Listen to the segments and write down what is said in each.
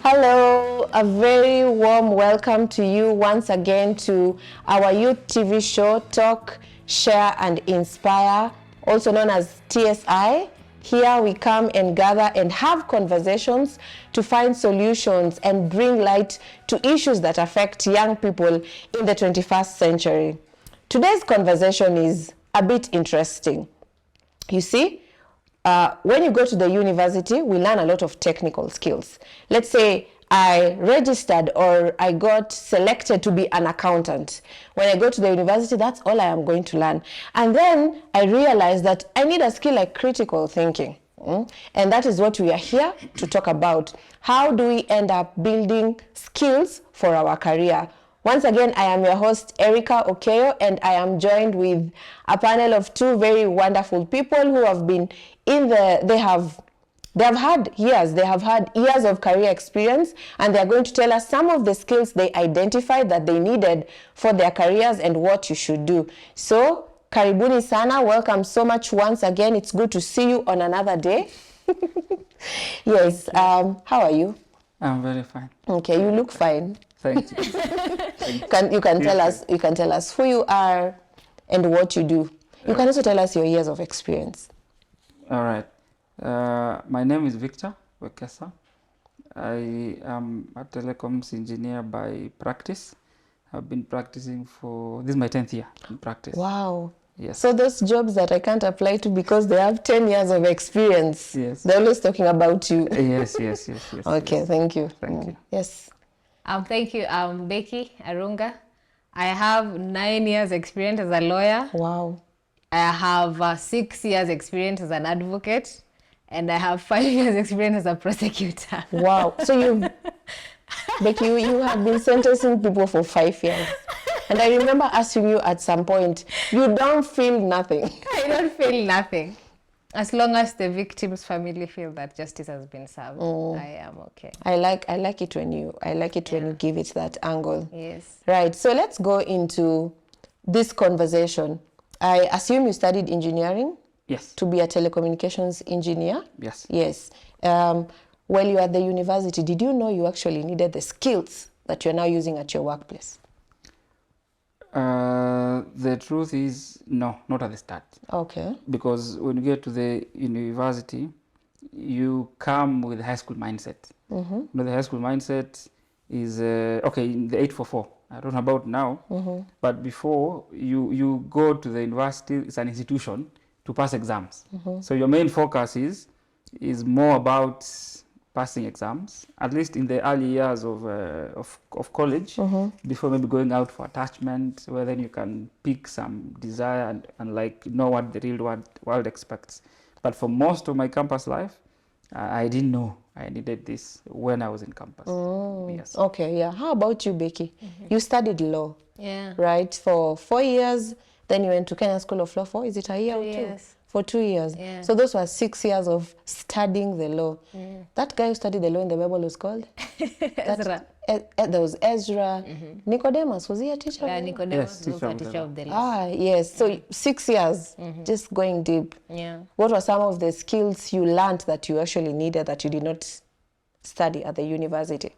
Hello, a very warm welcome to you once again to our youth TV show, Talk, Share and Inspire, also known as TSI. Here we come and gather and have conversations to find solutions and bring light to issues that affect young people in the 21st century. Today's conversation is a bit interesting. You see, when you go to the university, we learn a lot of technical skills. Let's say I registered or I got selected to be an accountant. When I go to the university, that's all I am going to learn. And then I realized that I need a skill like critical thinking. And that is what we are here to talk about. How do we end up building skills for our career? Once again, I am your host, Erica Okeyo, and I am joined with a panel of two very wonderful people who have been they have had years of career experience, and they're going to tell us some of the skills they identified that they needed for their careers and what you should do. So, karibuni sana, welcome so much once again. It's good to see you on another day. Yes, how are you? I'm very fine. Okay, you look fine. Thank you. You can tell us who you are and what you do. You can also tell us your years of experience. All right. My name is Victor Wekesa. I am a telecoms engineer by practice. I've been practicing this is my 10th year in practice. Wow. Yes. So those jobs that I can't apply to because they have 10 years of experience. Yes. They're always talking about you. Yes. Okay, yes. Thank you. Thank you. Yes. Thank you. I'm Becky Arunga. I have 9 years experience as a lawyer. Wow. I have 6 years experience as an advocate, and I have 5 years experience as a prosecutor. Wow. So Becky, you have been sentencing people for 5 years. And I remember asking you at some point, you don't feel nothing. I don't feel nothing. As long as the victim's family feel that justice has been served, I am okay. I like it when you give it that angle. Yes. Right. So let's go into this conversation. I assume you studied engineering? Yes. To be a telecommunications engineer? Yes. Yes. While you were at the university, did you know you actually needed the skills that you're now using at your workplace? The truth is, no, not at the start. Okay. Because when you get to the university, you come with a high school mindset. Mm-hmm. You know, the high school mindset is, in the 844. I don't know about now, but before you go to the university, it's an institution to pass exams. Mm-hmm. So your main focus is more about passing exams, at least in the early years of college, before maybe going out for attachment, where then you can pick some desire and like know what the real world expects. But for most of my campus life, I didn't know I needed this when I was in campus. Yes. Okay, yeah. How about you, Becky? You studied law, Yeah. right? For 4 years, then you went to Kenya School of Law for, is it a year 2 or 2? years. For 2 years. Yeah. So those were 6 years of studying the law. That guy who studied the law in the Bible was called? Ezra. There was Ezra. Nicodemus, was he a teacher? Yeah, Nicodemus Yes, was also teacher a of the teacher law. of the law. Ah, yes. So 6 years, just going deep. Yeah. What were some of the skills you learned that you actually needed that you did not study at the university?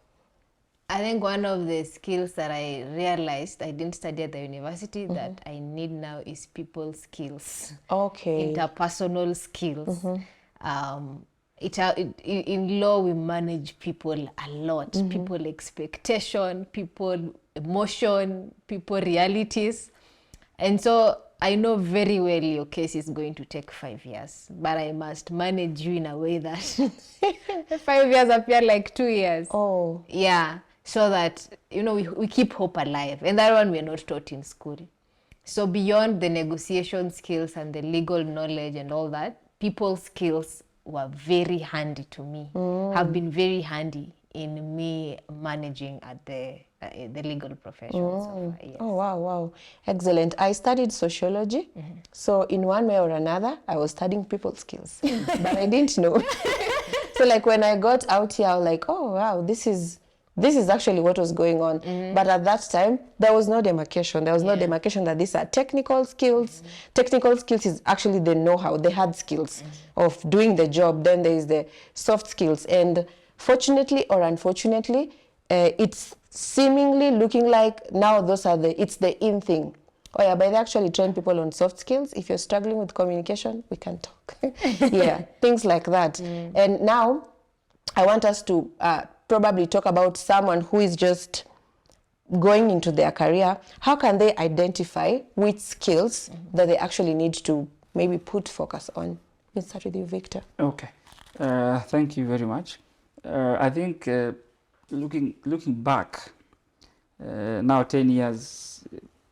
I think one of the skills that I realized I didn't study at the university that I need now is people skills. Okay. Interpersonal skills. In law, we manage people a lot. People expectation, people emotion, people realities. And so I know very well your case is going to take 5 years, but I must manage you in a way that 5 years appear like 2 years. Oh. Yeah. So that, we keep hope alive. And that one we're not taught in school. So beyond the negotiation skills and the legal knowledge and all that, people skills were very handy to me, have been very handy in me managing at the legal profession. So far, yes. Oh, wow. Excellent. I studied sociology. So in one way or another, I was studying people skills, but I didn't know. So like when I got out here, I was like, oh, wow, this is actually what was going on. But at that time, there was no demarcation. There was no demarcation that these are technical skills. Technical skills is actually the know-how, the hard skills of doing the job. Then there is the soft skills. And Fortunately or unfortunately, it's seemingly looking like now it's the in thing. Oh yeah, but they actually train people on soft skills. If you're struggling with communication, we can talk. Yeah, things like that. And now I want us to probably talk about someone who is just going into their career. How can they identify which skills that they actually need to maybe put focus on? We'll start with you, Victor. Okay, thank you very much. I think looking back now 10 years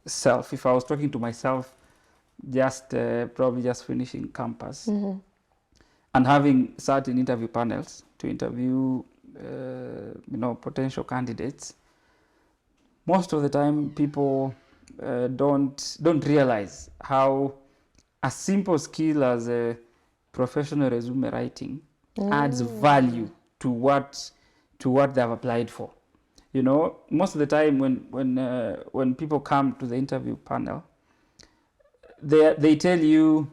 self, if I was talking to myself just probably just finishing campus and having certain interview panels to interview potential candidates, most of the time people don't realize how a simple skill as a professional resume writing adds value to what they have applied for. You know, most of the time when people come to the interview panel, they tell you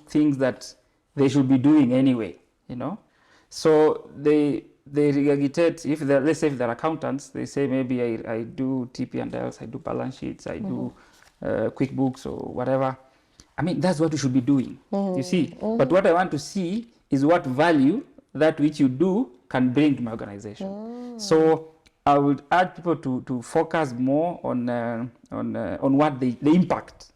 things that they should be doing anyway. You know, so they regurgitate. If they're, let's say if they're accountants, they say maybe I do TP and Ls, I do balance sheets, I do QuickBooks or whatever. I mean, that's what you should be doing. You see, but what I want to see is what value that which you do can bring to my organization. So I would urge people to focus more on what the impact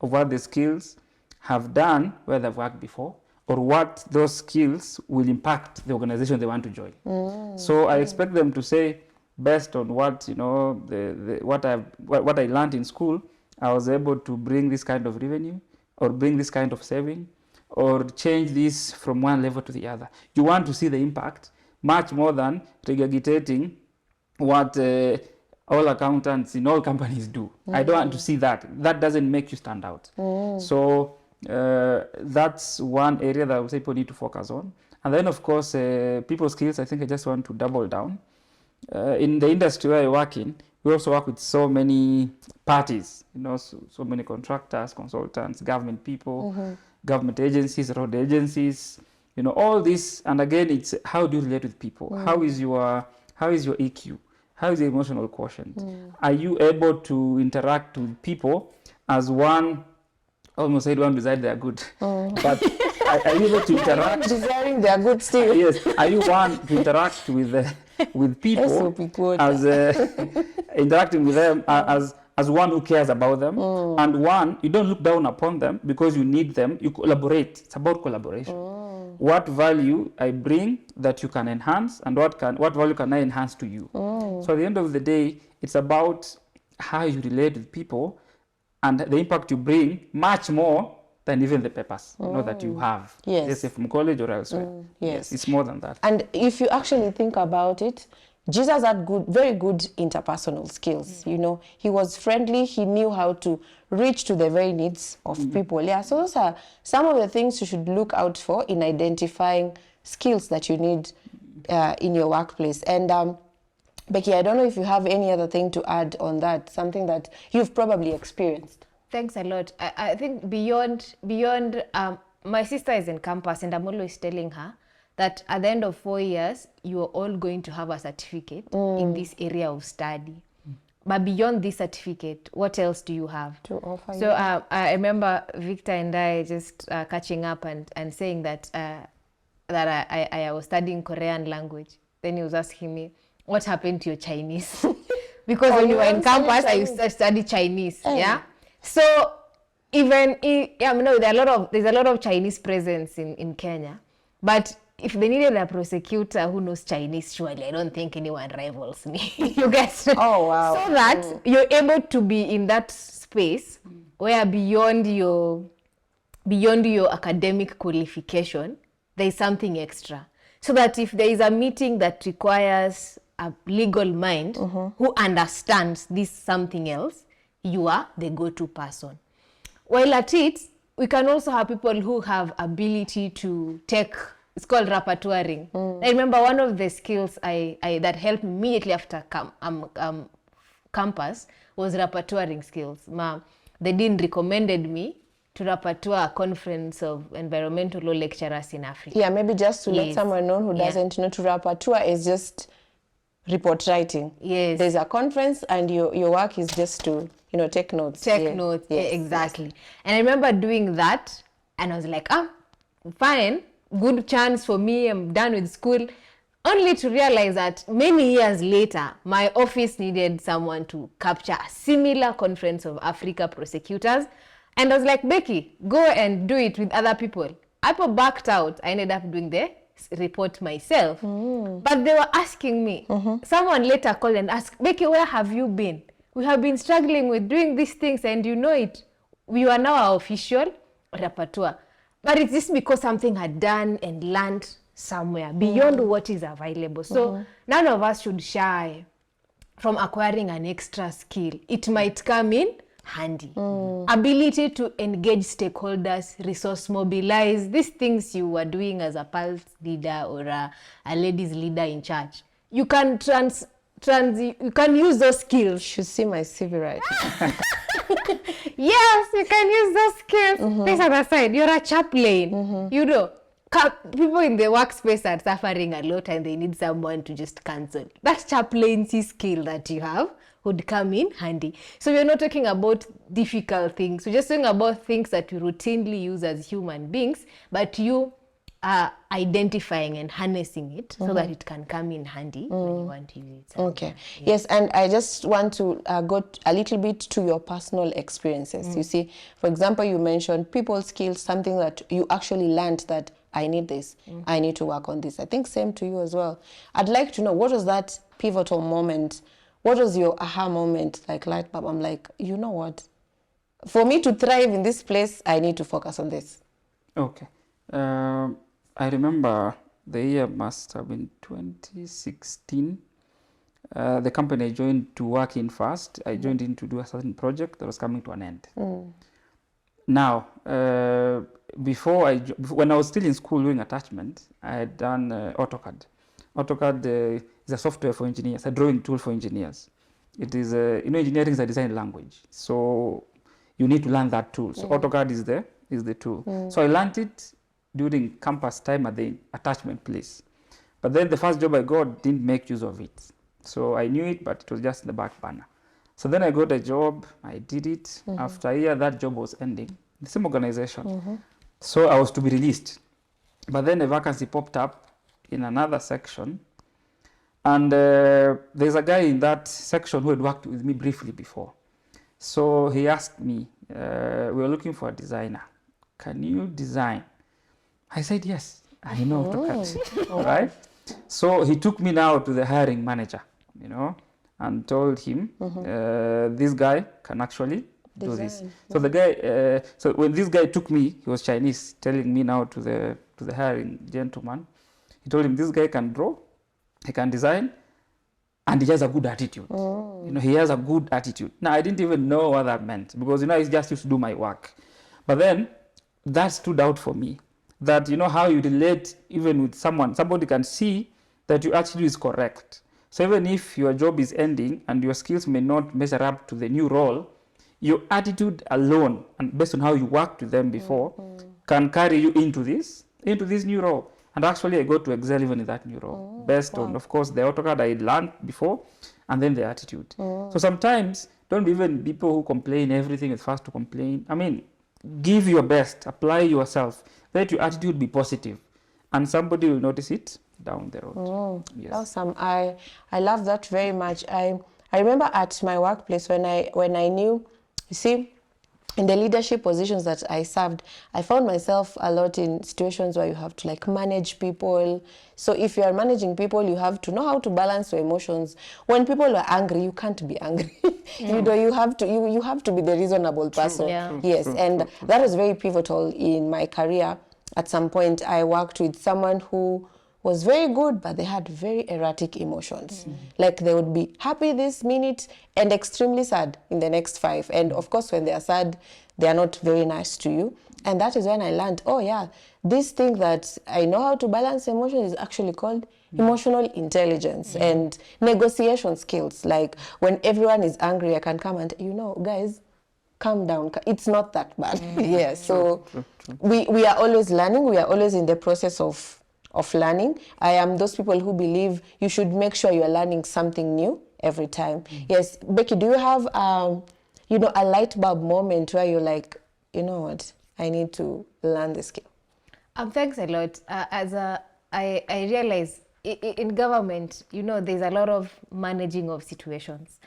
of what the skills have done where they've worked before, or what those skills will impact the organization they want to join. So I expect them to say, based on what what I learned in school, I was able to bring this kind of revenue, or bring this kind of saving, or change this from one level to the other. You want to see the impact much more than regurgitating what all accountants in all companies do. I don't want to see that. That doesn't make you stand out. So that's one area that I would say people need to focus on. And then, of course, people skills, I think I just want to double down. In the industry where I work in, we also work with so many parties, so many contractors, consultants, government people, government agencies, road agencies, all this. And again, it's how do you relate with people? How is your EQ? How is your emotional quotient? Are you able to interact with people as one? I almost said one beside they are good, but are you able to interact? Desiring they are good still. Yes. Are you one to interact with people as interacting with them as one who cares about them, and one you don't look down upon them because you need them. You collaborate. It's about collaboration. What value I bring that you can enhance, and what value can I enhance to you? So at the end of the day, it's about how you relate with people and the impact you bring, much more than even the papers that you have, let's say from college or elsewhere. Yes, it's more than that. And if you actually think about it, Jesus had very good interpersonal skills. He was friendly. He knew how to reach to the very needs of people. Yeah, so those are some of the things you should look out for in identifying skills that you need in your workplace. And Becky, I don't know if you have any other thing to add on that, something that you've probably experienced. Thanks a lot. I think beyond my sister is in campus, and I'm always telling her that at the end of 4 years, you are all going to have a certificate in this area of study. But beyond this certificate, what else do you have to offer? So I remember Victor and I just catching up and saying that I was studying Korean language. Then he was asking me, what happened to your Chinese? Because when you were in campus, I used to study Chinese. Yeah. So even there's a lot of Chinese presence in Kenya, but if they needed a prosecutor who knows Chinese, surely I don't think anyone rivals me. You guys. Oh wow! So that you're able to be in that space where beyond your academic qualification, there is something extra. So that if there is a meeting that requires a legal mind who understands this something else, you are the go-to person. While at it, we can also have people who have ability to take, it's called repertoiring. I remember one of the skills that helped me immediately after campus was repertoiring skills. The dean recommended me to Rapatua Conference of Environmental Law Lecturers in Africa. Yeah, maybe just to let Yes. someone know who Yeah. doesn't know, to Rapatua is just report writing. Yes. There's a conference and your work is just to, take notes. Take Yeah. notes. Yes, Exactly. And I remember doing that and I was like, fine, good chance for me. I'm done with school. Only to realize that many years later, my office needed someone to capture a similar conference of Africa prosecutors. And I was like, Becky, go and do it with other people. I backed out. I ended up doing the report myself. But they were asking me. Someone later called and asked, Becky, where have you been? We have been struggling with doing these things and you know it. We are now our official repertoire. But it's just because something had done and learned somewhere beyond what is available. So none of us should shy from acquiring an extra skill. It might come in handy. Ability to engage stakeholders, resource mobilize, these things you were doing as a pulse leader or a ladies leader in church. You can you can use those skills. You should see my CV right now. Yes, you can use those skills. This other side, you're a chaplain. You know, people in the workspace are suffering a lot and they need someone to just cancel. That chaplaincy skill that you have would come in handy. So we're not talking about difficult things. We're just talking about things that we routinely use as human beings, but you are identifying and harnessing it so that it can come in handy when you want to use it. Okay. Yes, and I just want to go a little bit to your personal experiences. You see, for example, you mentioned people skills, something that you actually learned that I need this, I need to work on this. I think same to you as well. I'd like to know, what was that pivotal moment? What was your aha moment, like light bulb? I'm like, you know what? For me to thrive in this place, I need to focus on this. Okay. I remember the year must have been 2016. The company I joined to work in first, I joined in to do a certain project that was coming to an end. Now, when I was still in school doing attachment, I had done AutoCAD. AutoCAD is a software for engineers, a drawing tool for engineers. It is, engineering is a design language. So you need to learn that tool. So AutoCAD is the tool. So I learned it during campus time at the attachment place. But then the first job I got didn't make use of it. So I knew it, but it was just in the back burner. So then I got a job, I did it. After a year, that job was ending. The same organization. So I was to be released. But then a vacancy popped up in another section. And there's a guy in that section who had worked with me briefly before. So he asked me, we were looking for a designer. Can you design? I said, yes, I know AutoCAD, right? So he took me now to the hiring manager, and told him, this guy can actually do this. So the guy, so when this guy took me, he was Chinese, telling me now to the hiring gentleman, he told him, this guy can draw, he can design, and he has a good attitude. He has a good attitude. Now, I didn't even know what that meant because, I just used to do my work. But then that stood out for me. That how you relate even with somebody can see that your attitude is correct. So even if your job is ending and your skills may not measure up to the new role, your attitude alone and based on how you worked with them before can carry you into this new role. And actually I got to excel even in that new role based on, of course, the AutoCAD I learned before and then the attitude. So sometimes don't even people who complain everything is fast to complain. I mean, give your best, apply yourself. Let your attitude be positive, and somebody will notice it down the road. Yes. Awesome. I love that very much. I remember at my workplace when I knew, you see, in the leadership positions that I served, I found myself a lot in situations where you have to manage people. So if you are managing people, you have to know how to balance your emotions. When people are angry, you can't be angry. You have to be the reasonable person. Yes, and that was very pivotal in my career. At some point, I worked with someone who was very good, but they had very erratic emotions. Like they would be happy this minute and extremely sad in the next 5. And of course, when they are sad, they are not very nice to you. And that is when I learned, oh yeah, this thing that I know how to balance emotions is actually called emotional intelligence and negotiation skills. Like when everyone is angry, I can come and, guys, calm down. It's not that bad. Yeah. So True. we are always learning. We are always in the process of learning. I am those people who believe you should make sure you are learning something new every time. Yes, Becky, do you have you know, a light bulb moment where you're like, you know what, I need to learn this skill? Thanks a lot. I realize in government, you know, there's a lot of managing of situations.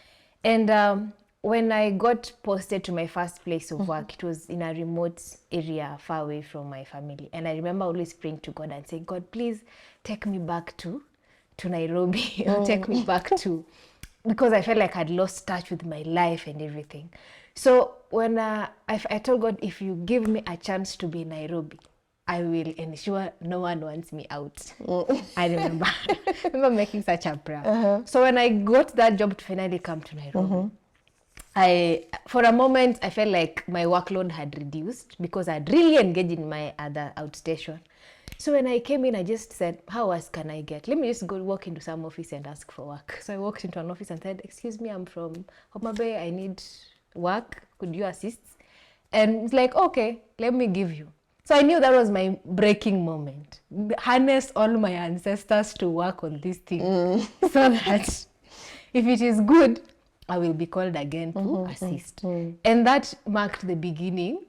And when I got posted to my first place of work, it was in a remote area far away from my family. And I remember always praying to God and saying, God, please take me back to Nairobi, or take me back to, because I felt like I'd lost touch with my life and everything. So when I told God, if you give me a chance to be in Nairobi, I will ensure no one wants me out. I remember making such a prayer. So when I got that job to finally come to Nairobi, for a moment, I felt like my workload had reduced because I'd really engaged in my other outstation. So when I came in, I just said, how else can I get? Let me just go walk into some office and ask for work. So I walked into an office and said, excuse me, I'm from Homa Bay. I need work. Could you assist? And it's like, okay, let me give you. So I knew that was my breaking moment. Harness all my ancestors to work on this thing so that if it is good, I will be called again to assist. And that marked the beginning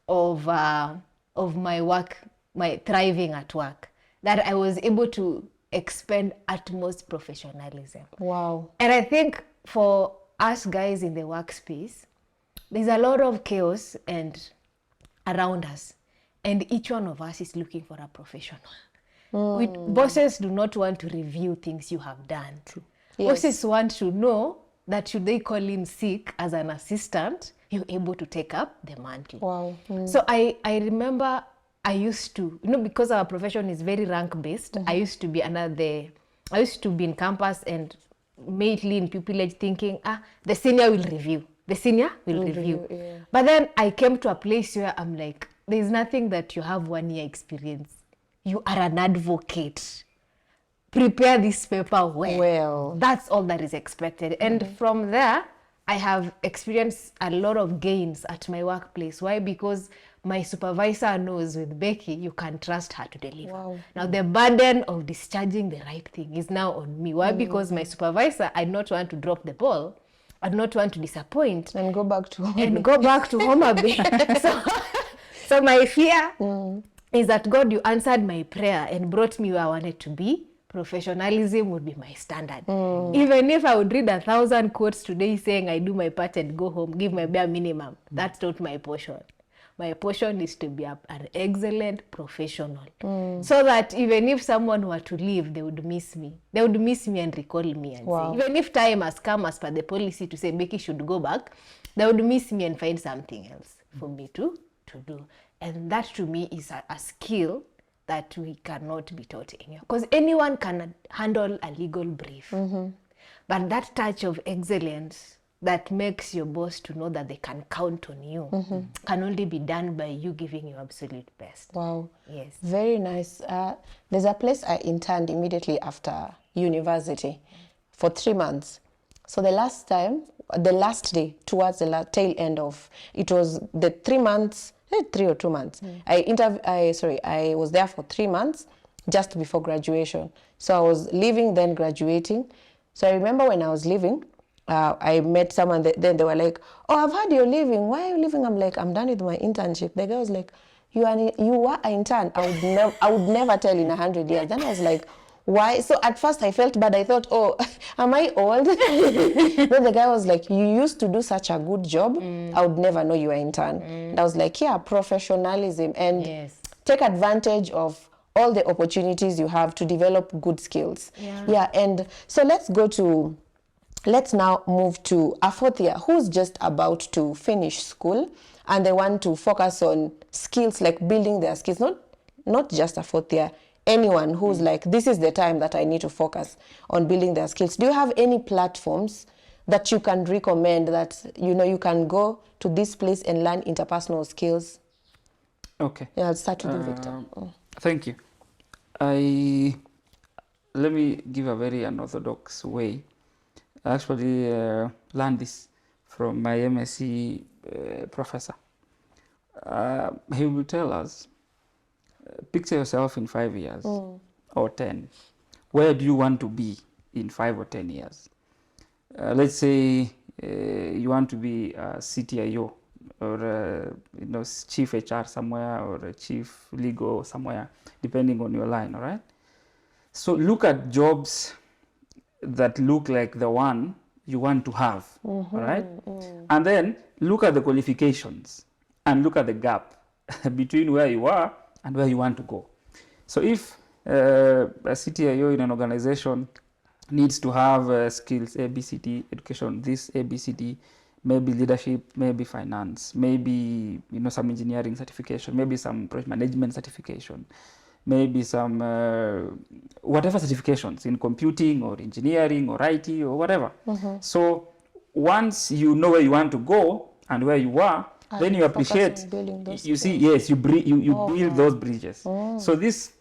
of my work, my thriving at work, that I was able to expend utmost professionalism. Wow. And I think for us guys in the workspace, there's a lot of chaos and around us. And each one of us is looking for a professional. Bosses do not want to review things you have done. True. Yes. Bosses want to know that should they call in sick as an assistant, you're able to take up the mantle. Wow. So I remember I used to, you know, because our profession is very rank based, I used to be in campus and mainly in pupillage thinking, the senior will review. The senior will review. Yeah. But then I came to a place where I'm like, there's nothing that you have 1 year experience. You are an advocate. Prepare this paper well. That's all that is expected. And from there, I have experienced a lot of gains at my workplace. Why? Because my supervisor knows with Becky, you can trust her to deliver. Wow. Now, the burden of discharging the right thing is now on me. Why? Because my supervisor, I not want to drop the ball. I not want to disappoint. And go back to Homa Bay. So my fear is that, God, you answered my prayer and brought me where I wanted to be. Professionalism would be my standard. Even if I would read 1,000 quotes today saying I do my part and go home, give my bare minimum, that's not my portion. My portion is to be an excellent professional. So that even if someone were to leave, they would miss me. They would miss me and recall me and say, even if time has come as per the policy to say Becky should go back, they would miss me and find something else for me to do. And that to me is a skill that we cannot be taught anywhere. Because anyone can handle a legal brief. But that touch of excellence that makes your boss to know that they can count on you can only be done by you giving your absolute best. Wow. Yes. Very nice. There's a place I interned immediately after university for 3 months. So the last day, towards the tail end of, it was the 3 months, 3 or 2 months. I was there for 3 months just before graduation. So I was leaving, then graduating. So I remember when I was leaving, I met someone, then they were like, oh, I've heard you're leaving. Why are you leaving? I'm like, I'm done with my internship. The guy was like, you were an intern. I would never tell in 100 years. Then I was like, why? So at first I felt bad. I thought, oh, am I old? Then the guy was like, you used to do such a good job. I would never know you were an intern. And I was like, yeah, professionalism, and take advantage of all the opportunities you have to develop good skills. Yeah. And so let's now move to a fourth year who's just about to finish school and they want to focus on skills, like building their skills, not just a fourth year. Anyone who's like, this is the time that I need to focus on building their skills. Do you have any platforms that you can recommend that, you can go to this place and learn interpersonal skills? Okay. Yeah, I'll start with you, Victor. Thank you. Let me give a very unorthodox way. I actually learned this from my MSc professor. He will tell us, picture yourself in 5 years or 10. Where do you want to be in 5 or 10 years? Let's say you want to be a CTIO or chief HR somewhere or a chief legal somewhere, depending on your line, all right? So look at jobs that look like the one you want to have, all right? And then look at the qualifications and look at the gap between where you are and where you want to go. So if a CTIO in an organization needs to have skills A, B, C, D, education, this A, B, C, D, maybe leadership, maybe finance, maybe some engineering certification, maybe some project management certification, maybe some whatever certifications in computing or engineering or IT or whatever. So once you know where you want to go and where you are, then you appreciate, you see, yes, you build those bridges. So these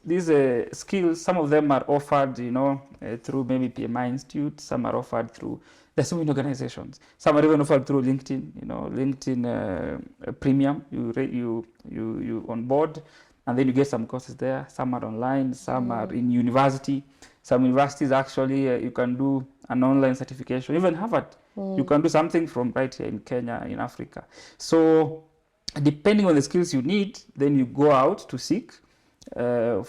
skills, some of them are offered, through maybe PMI Institute, some are offered through, there's so many organizations. Some are even offered through LinkedIn, LinkedIn Premium, you on board, and then you get some courses there. Some are online, some are in university. Some universities actually, you can do an online certification, even Harvard. You can do something from right here in Kenya, in Africa. So depending on the skills you need, then you go out to seek to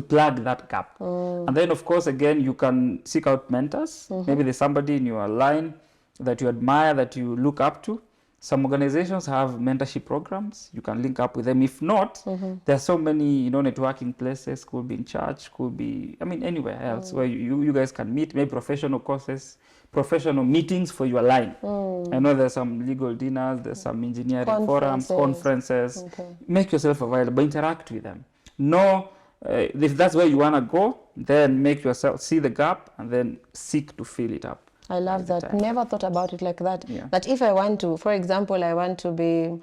plug that gap. And then of course, again, you can seek out mentors. Maybe there's somebody in your line that you admire, that you look up to. Some organizations have mentorship programs. You can link up with them. If not, there are so many, networking places. Could be in church, could be, anywhere else where you guys can meet. Maybe professional courses, professional meetings for your line. I know there's some legal dinners, there's some engineering forums, conferences. Make yourself available, interact with them. Know if that's where you want to go, then make yourself see the gap and then seek to fill it up. I love that. Never thought about it like that. Yeah. That if I want to, for example, I want to be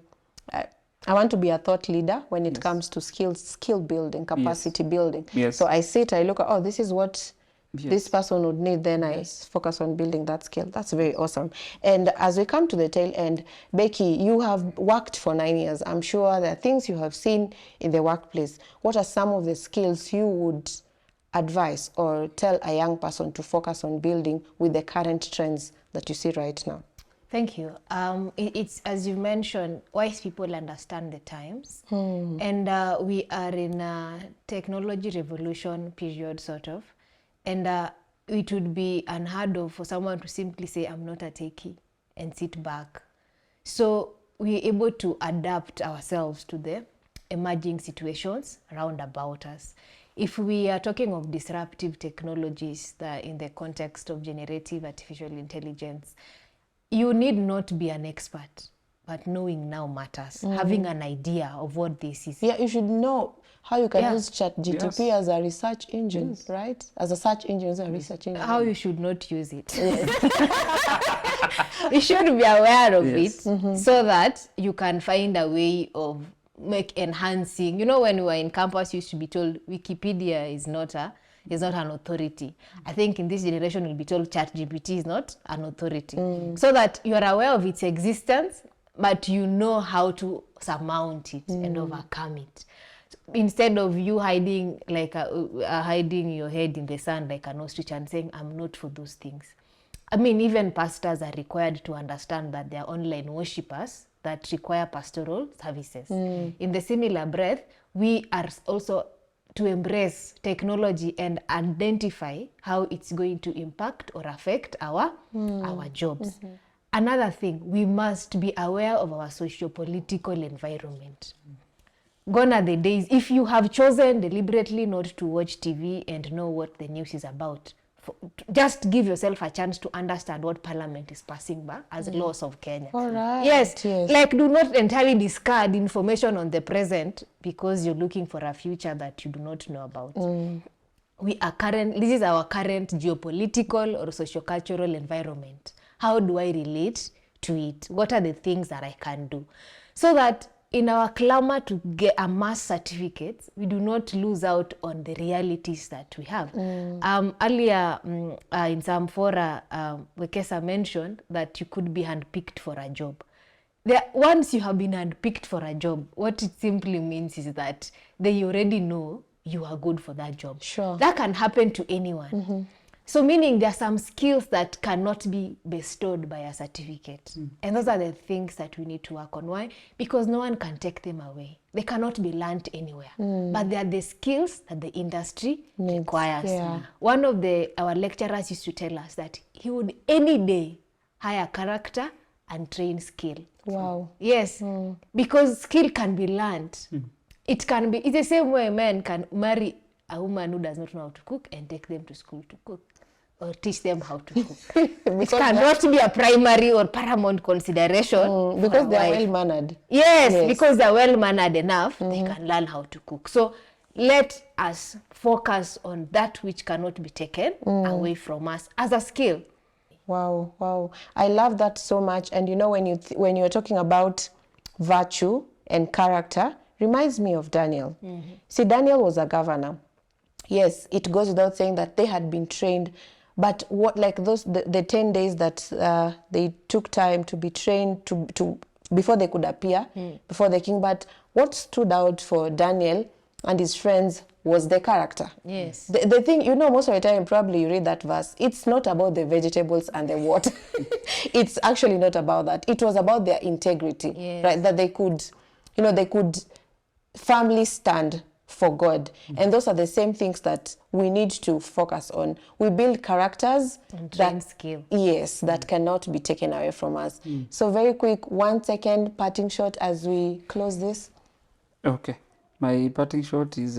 a thought leader when it comes to skill building, capacity building. So I look at, this is what this person would need, then I focus on building that skill. That's very awesome. And as we come to the tail end, Becky, you have worked for 9 years. I'm sure there are things you have seen in the workplace. What are some of the skills you would advise or tell a young person to focus on building with the current trends that you see right now? Thank you. It's, as you mentioned, wise people understand the times. And we are in a technology revolution period, sort of. And it would be unheard of for someone to simply say, I'm not a techie, and sit back. So we're able to adapt ourselves to the emerging situations around about us. If we are talking of disruptive technologies that in the context of generative artificial intelligence, you need not be an expert, but knowing now matters. Having an idea of what this is. Yeah, you should know how you can use ChatGPT as a research engine, right? As a search engine, as a research engine. How you should not use it. You should be aware of it so that you can find a way of enhancing. When we were in campus, you used to be told Wikipedia is not an authority. I think in this generation, we'll be told ChatGPT is not an authority. So that you are aware of its existence, but you know how to surmount it and overcome it. Instead of you hiding hiding your head in the sand like an ostrich and saying, I'm not for those things. Even pastors are required to understand that they are online worshippers that require pastoral services. In the similar breath, we are also to embrace technology and identify how it's going to impact or affect our jobs. Another thing, we must be aware of our socio-political environment. Gone are the days, if you have chosen deliberately not to watch TV and know what the news is about, just give yourself a chance to understand what Parliament is passing back as laws of Kenya. All right. Yes, do not entirely discard information on the present because you're looking for a future that you do not know about. This is our current geopolitical or socio-cultural environment. How do I relate to it? What are the things that I can do? So that in our clamor to get amass certificates, we do not lose out on the realities that we have. Earlier in some fora, Wekesa mentioned that you could be handpicked for a job. Once you have been handpicked for a job, what it simply means is that they already know you are good for that job. Sure. That can happen to anyone. So meaning there are some skills that cannot be bestowed by a certificate. And those are the things that we need to work on. Why? Because no one can take them away. They cannot be learnt anywhere. But they are the skills that the industry requires. Yeah. One of our lecturers used to tell us that he would any day hire character and train skill. Wow. Yes, because skill can be learnt. It's the same way men can marry a woman who does not know how to cook and take them to school to cook or teach them how to cook. It cannot be a primary or paramount consideration. Because they are well-mannered. Yes, because they're well-mannered enough, they can learn how to cook. So let us focus on that which cannot be taken away from us as a skill. Wow, wow. I love that so much. And you know, when you're talking about virtue and character, reminds me of Daniel. See, Daniel was a governor. Yes, it goes without saying that they had been trained, but what, like the 10 days that they took time to be trained to before they could appear before the king. But what stood out for Daniel and his friends was the character. Yes. The thing, you know, most of the time, probably you read that verse, it's not about the vegetables and the water. It's actually not about that. It was about their integrity, right? That they could, you know, they could firmly stand for God. And those are the same things that we need to focus on. We build characters and train skill. Yes, that cannot be taken away from us. So very quick, 1 second parting shot as we close this. Okay. My parting shot is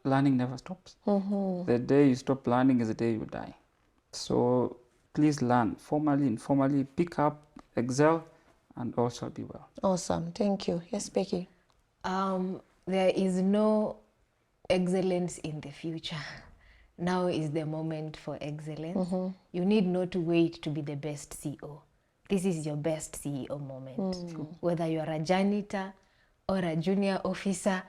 learning never stops. The day you stop learning is the day you die. So please learn formally, informally, pick up, excel, and all shall be well. Awesome. Thank you. Yes, Becky. There is no excellence in the future. Now is the moment for excellence. You need not to wait to be the best CEO. This is your best CEO moment. Whether you are a janitor or a junior officer,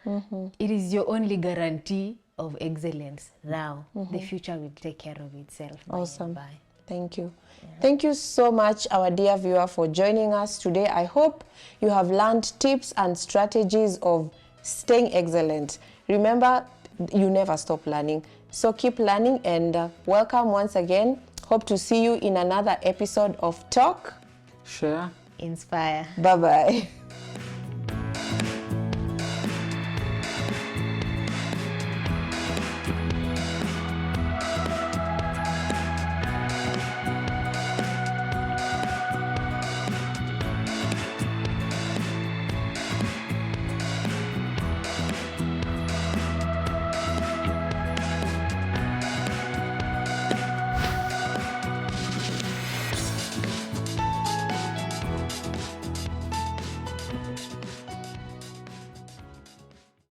it is your only guarantee of excellence. Now, the future will take care of itself. Awesome. Thank you. Thank you so much, our dear viewer, for joining us today. I hope you have learned tips and strategies of staying excellent. Remember, you never stop learning. So keep learning and welcome once again. Hope to see you in another episode of Talk, Share, Inspire. Bye-bye.